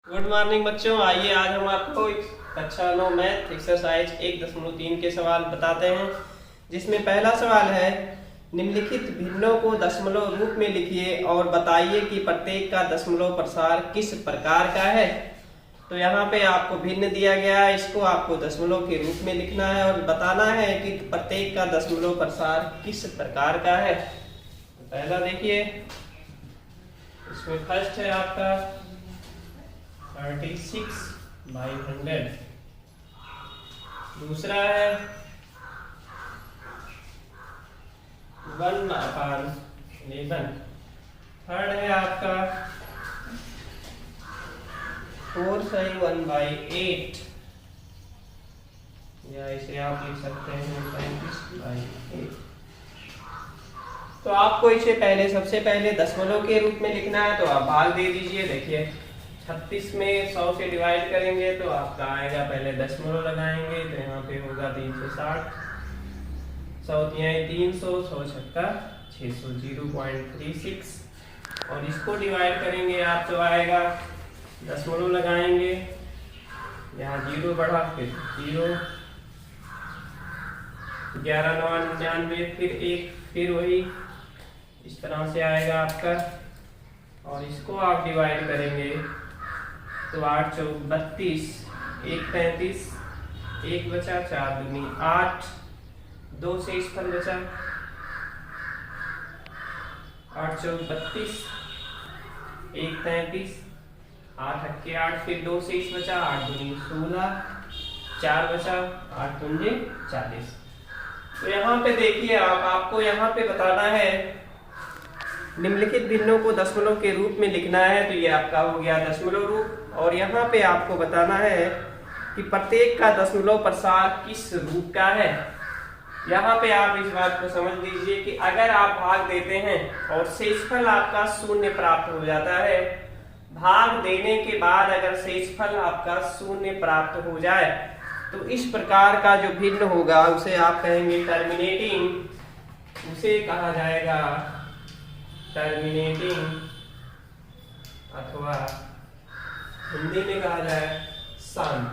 Good morning बच्चों। आइए आज हम आपको कक्षा 9 मैथ एक्सरसाइज 1.3 के सवाल बताते हैं, जिसमें पहला सवाल है निम्नलिखित भिन्नों को दशमलव रूप में लिखिए और बताइए कि प्रत्येक का दशमलव प्रसार किस प्रकार का है। तो यहाँ पे आपको भिन्न दिया गया है, इसको आपको दशमलव के रूप में लिखना है और बताना है कि प्रत्येक का दशमलव प्रसार किस प्रकार का है। तो पहला देखिए, इसमें फर्स्ट है आपका 36/100। दूसरा है 1/11। थर्ड है आपका 4/1/8, या इसे आप लिख सकते हैं 35/8। तो आपको इसे सबसे पहले दशमलव के रूप में लिखना है, तो आप भाग दे दीजिए। देखिए 36 में 100 से डिवाइड करेंगे तो आपका आएगा, पहले दशमलव लगाएंगे तो यहाँ पे होगा 360, 100 300, 100 छक्का 600, 0.36। और इसको डिवाइड करेंगे आप तो आएगा, दशमलव लगाएंगे, यहाँ 0 बढ़ा, फिर 0, 11 9 99, फिर 1, फिर वही इस तरह से आएगा आपका। और इसको आप डिवाइड करेंगे तो 8 चौक 32, 1 33, 1 बचा, 4 दूनी 8, 2 से इस फल बचा, 8 चौक 32, 1 33, 8 अक्के 8, फिर 2 से इस बचा, 8 दूनी 16, 4 बचा, 8 दूनी 40। तो यहाँ पे देखिए आपको यहाँ पे बताना है निम्नलिखित भिन्नों को दशमलव के रूप में लिखना है। तो ये आपका हो गया दशमलव रूप, और यहाँ पे आपको बताना है कि प्रत्येक का दशमलव प्रसार किस रूप का है। यहाँ पे आप इस बात को समझ लीजिए कि अगर आप भाग देते हैं और शेषफल आपका 0 प्राप्त हो जाता है, भाग देने के बाद अगर शेषफल आपका 0 प्राप्त हो जाए तो इस प्रकार का जो भिन्न होगा उसे आप कहेंगे टर्मिनेटिंग। उसे कहा जाएगा टर्मिनेटिंग, अथवा हिंदी में कहा जाए शांत।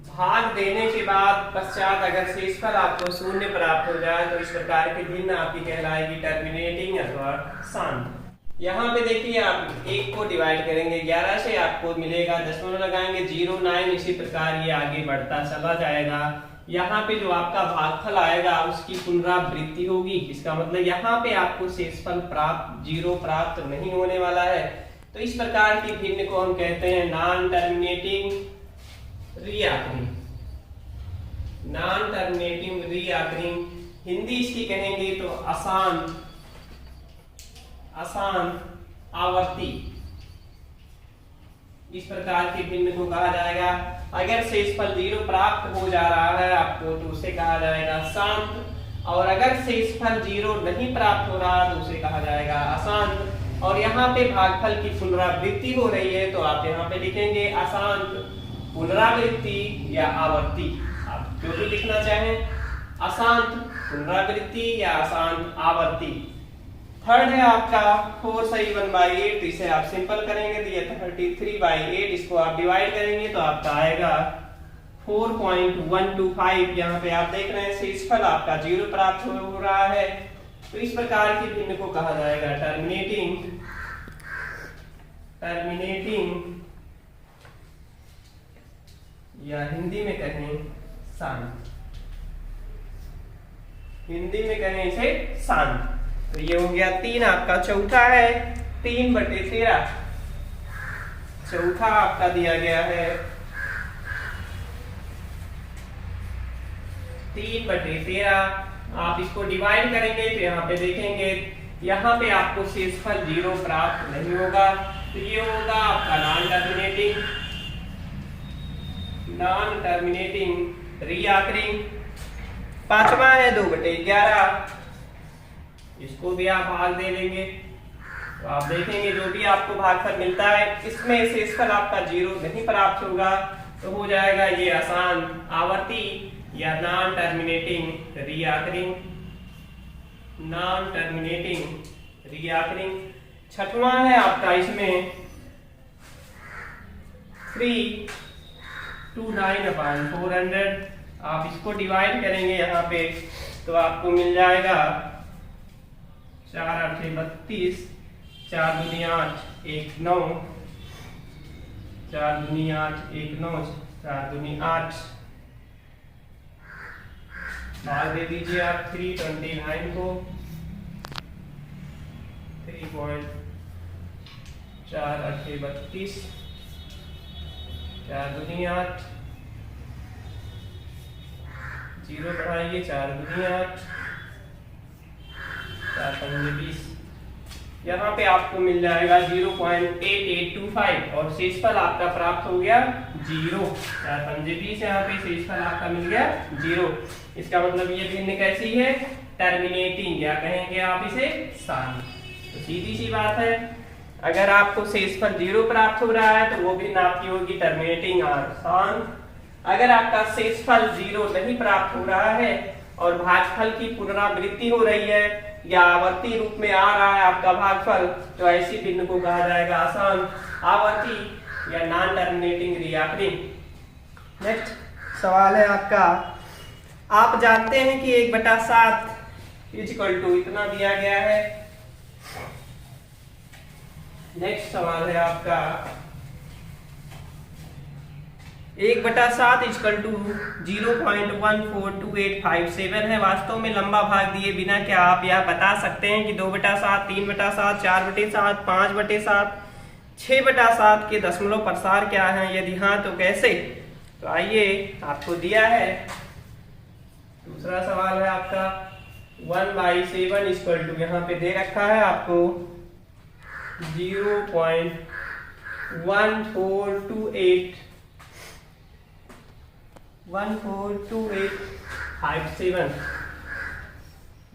भाग देने के बाद पश्चात अगर शेषफल आपको 0 प्राप्त हो जाए तो इस प्रकार की भिन्न आपकी कहलाएगी टर्मिनेटिंग अथवा शांत। यहाँ पे देखिए आप 1 को डिवाइड करेंगे 11 से, आपको मिलेगा, दशमलव लगाएंगे 0 9, इसी प्रकार ये आगे बढ़ता चला जाएगा। यहाँ पे जो आपका भागफल आएगा उसकी पुनरावृत्ति होगी। इसका मतलब यहाँ पे आपको शेषफल प्राप्त 0 प्राप्त नहीं होने वाला है। तो इस प्रकार की भिन्न को हम कहते हैं non terminating recurring. Non terminating recurring, Hindi इसकी कहेंगे तो आसान आवर्ती। इस प्रकार की भिन्न को कहा जाएगा। अगर शेषफल 0 प्राप्त हो जा रहा है आपको तो उसे कहा जाएगा शांत, और अगर शेषफल 0 नहीं प्राप्त हो रहा तो उसे कहा जाएगा अशांत। और यहाँ पे भागफल की पुनरावृत्ति हो रही है तो आप यहाँ पे लिखेंगे अशांत पुनरावृत्ति या आवर्ती, आप जो भी लिखना चाहें, अशांत पुनरावृत्ति या अशांत आवर्ती। थर्ड है आपका 4/1/8, इसे आप सिंपल करेंगे तो ये 33/8, इसको आप डिवाइड करेंगे तो आपका आएगा 4.125। यहाँ पे आप देख रहे हैं शेषफल आपका 0 प्राप्त हो रहा है। तो इस प्रकार की भिन्न को कहा जाएगा टर्मिनेटिंग या हिंदी में कहें शांत। हिंदी में कहें इसे शांत। तो ये हो गया 3 आपका। चौथा है 3/13। चौथा आपका दिया गया है 3/13। आप इसको डिवाइड करेंगे तो यहाँ पे देखेंगे, यहाँ पे आपको शेषफल 0 प्राप्त नहीं होगा, तो ये होगा आपका नॉन टर्मिनेटिंग रीअकरिंग। पांचवा है 2/11, इसको भी आप भाग दे लेंगे तो आप देखेंगे जो भी आपको भागफल मिलता है इसमें शेषफल आपका 0 नहीं प्राप्त होगा, तो हो जाएगा ये आसान आवर्ती या नॉन टर्मिनेटिंग रीअकरिंग। छठवां है आपका इसमें 329/400। आप इसको डिवाइड करेंगे यहाँ पे तो आपको मिल जाएगा 4 8 32, 4 दूनी 8 1 9, 4 दूनी 8 1 9, 4 दूनी 8। भाग दे दीजिए आप 329 को 3.4 8 32, 4 दूनी 8, 0 बढ़ाइए 4 दूनी 8, 4 पंजे 20। यहाँ पे आपको मिल जाएगा 0.8825 और शेषफल आपका प्राप्त हो गया 0। 4 पंजे 20, यहाँ पे शेषफल आपका मिल गया 0। इसका मतलब ये भिन्न कैसी है? टर्मिनेटिंग, या कहेंगे आप इसे सानी। तो सीधी सी बात है, अगर आपको शेषफल 0 प्राप्त हो रहा है तो वो भिन्न आपकी होगी टर्मिनेटिंग और शांत। अगर आपका शेषफल 0 नहीं प्राप्त हो रहा है और भागफल की पुनरावृत्ति हो रही है या आवर्ती रूप में आ रहा है आपका भागफल, तो ऐसी भिन्न को कहा जाएगा आसान, आवर्ती या नॉन टर्मिनेटिंग रिकरिंग। नेक्स्ट सवाल है आपका, आप जानते हैं कि 1/7 इक्वल टू इतना दिया गया है। नेक्स्ट सवाल है आपका 1/7 इक्वल टू 0.142857 है। वास्तव में लंबा भाग दिए बिना क्या आप यह बता सकते हैं कि 2/7, 3/7, 4/7, 5/7, 6/7 के दशमलव प्रसार क्या हैं? यदि हाँ तो कैसे? तो आइए, आपको दिया है। दूसरा सवाल है आपका 1/7 इक्वल टू, यहाँ पे दे रखा है आपको 0.142857।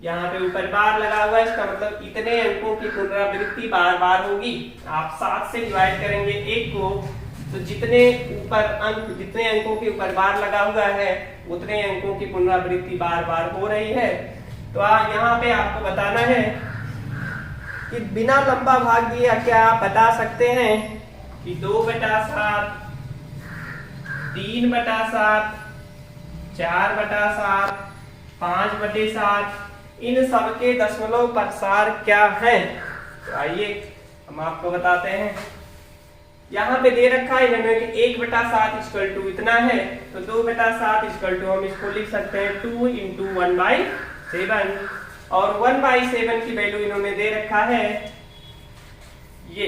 यहाँ पे ऊपर बार लगा हुआ है, इसका मतलब इतने अंकों की पुनरावृत्ति बार बार होगी। आप 7 से डिवाइड करेंगे 1 को, तो जितने अंकों के ऊपर बार लगा हुआ है उतने अंकों की पुनरावृत्ति बार बार हो रही है। तो यहाँ पे आपको बताना है कि बिना लंबा भाग दिए क्या आप बता सकते हैं कि 2/7, 3/7, 4/7, 5/7 इन सब के दशमलव प्रसार क्या है? तो आइए हम आपको बताते हैं। यहाँ पे दे रखा है इन्होंने कि 1/7 इक्वल टू इतना है, तो 2/7 इक्वल टू हम इसको लिख सकते हैं 2 × 1/7 और 1/7 की वैल्यू इन्होंने दे रखा है ये।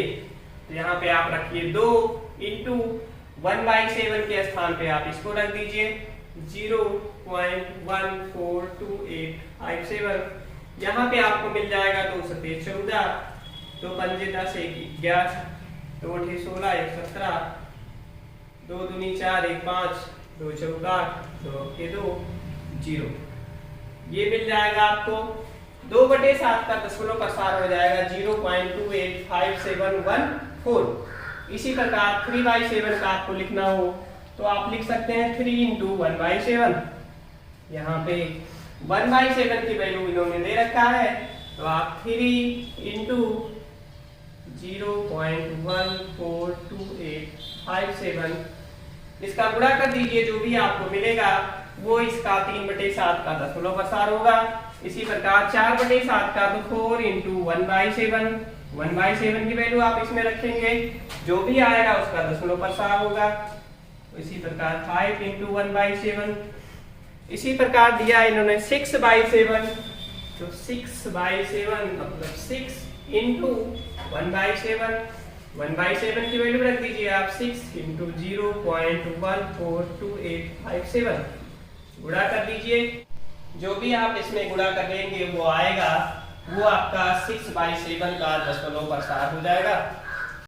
तो यहाँ पे आप रखिए 2 × 1/7 के स्थान पे आप इसको रख दीजिए 0.142857। यहाँ पे आपको मिल जाएगा 2 × 14, 2 पंजे 10, 1 11, 2 × 16, 1 17, 2 दूनी 4, 1 5, 2 चौका 2 के 2 0। ये मिल जाएगा आपको 2/7 का दशमलव प्रसार हो जाएगा 0.285714। इसी प्रकार 3/7 का आपको लिखना हो तो आप लिख सकते हैं 3 × 1/7। यहाँ पे 1/7 की वैल्यू इन्होंने दे रखा है, तो आप 3 × 0.142857 इसका गुणा कर दीजिए, जो भी आपको मिलेगा वो इसका 3/7 का दशमलव प्रसार होगा। इसी प्रकार 4/7 का तो 4 × 1/7, 1/7 की वैल्यू आप इसमें रखेंगे, जो भी आएगा उसका दशमलव प्रसार होगा। इसी प्रकार 5 × 1/7। इसी प्रकार दिया इन्होंने 6/7, तो 6/7 मतलब 6 × 1/7, 1/7 की वैल्यू रख दीजिए आप 6 × 0.142857 गुणा कर दीजिए। जो भी आप इसमें गुणा करेंगे वो आएगा, वो आपका 6/7 का दशमलव प्रसार हो जाएगा।